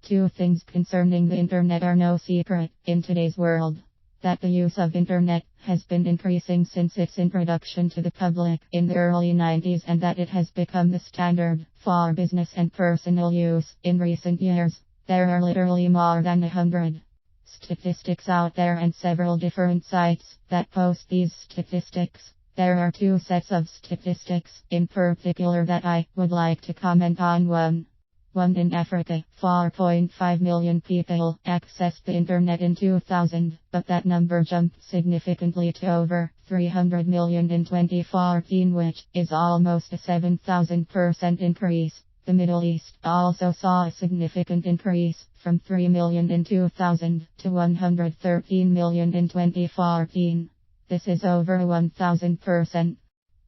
Two things concerning the internet are no secret in today's world. That the use of internet has been increasing since its introduction to the public in the early 90s, and that it has become the standard for business and personal use in recent years. There are literally more than 100 statistics out there and several different sites that post these statistics. There are two sets of statistics in particular that I would like to comment on. One in Africa, 4.5 million people accessed the internet in 2000, but that number jumped significantly to over 300 million in 2014, which is almost a 7,000% increase. The Middle East also saw a significant increase from 3 million in 2000 to 113 million in 2014. This is over a 1,000%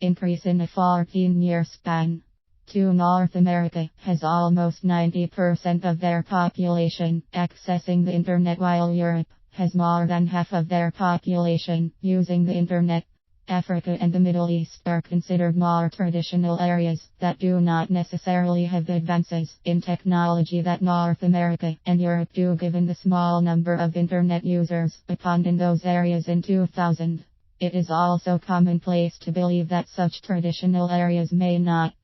increase in a 14-year span. North America has almost 90% of their population accessing the internet, while Europe has more than half of their population using the internet. Africa and the Middle East are considered more traditional areas that do not necessarily have the advances in technology that North America and Europe do, given the small number of internet users upon in those areas in 2000. It is also commonplace to believe that such traditional areas may not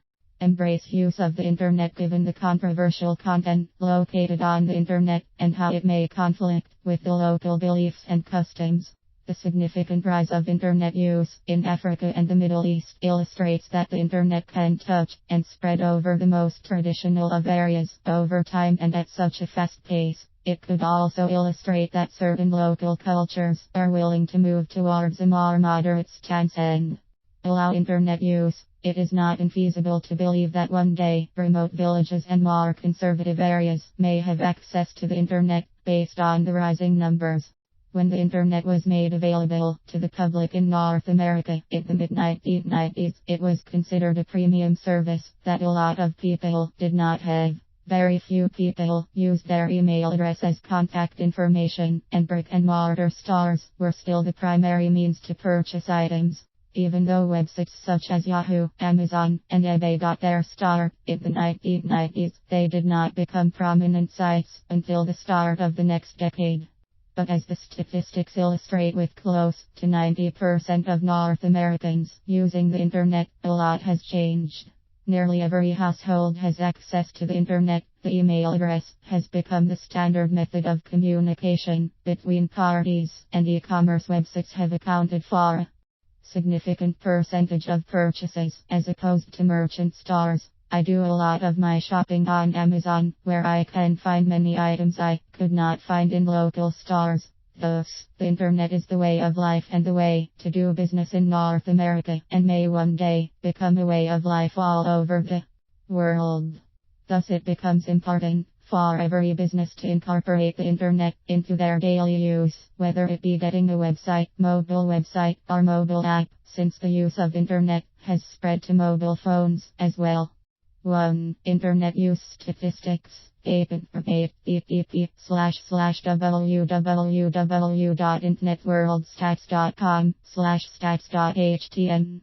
embrace use of the internet given the controversial content located on the internet and how it may conflict with the local beliefs and customs. The significant rise of internet use in Africa and the Middle East illustrates that the internet can touch and spread over the most traditional of areas over time and at such a fast pace. It could also illustrate that certain local cultures are willing to move towards a more moderate stance and allow internet use. It is not infeasible to believe that one day remote villages and more conservative areas may have access to the internet based on the rising numbers. When the internet was made available to the public in North America in the mid-1990s, it was considered a premium service that a lot of people did not have. Very few people used their email address as contact information, and brick-and-mortar stores were still the primary means to purchase items. Even though websites such as Yahoo, Amazon, and eBay got their start in the 1990s, they did not become prominent sites until the start of the next decade. But as the statistics illustrate, with close to 90% of North Americans using the internet, a lot has changed. Nearly every household has access to the internet. The email address has become the standard method of communication between parties, and e-commerce websites have accounted for a significant percentage of purchases as opposed to merchant stores. I do a lot of my shopping on Amazon, where I can find many items I could not find in local stores. Thus, the internet is the way of life and the way to do business in North America, and may one day become a way of life all over the world. Thus it becomes important for every business to incorporate the internet into their daily use, whether it be getting a website, or mobile app, since the use of internet has spread to mobile phones as well. 1. Internet use statistics. http://www.internetworldstats.com/stats.htm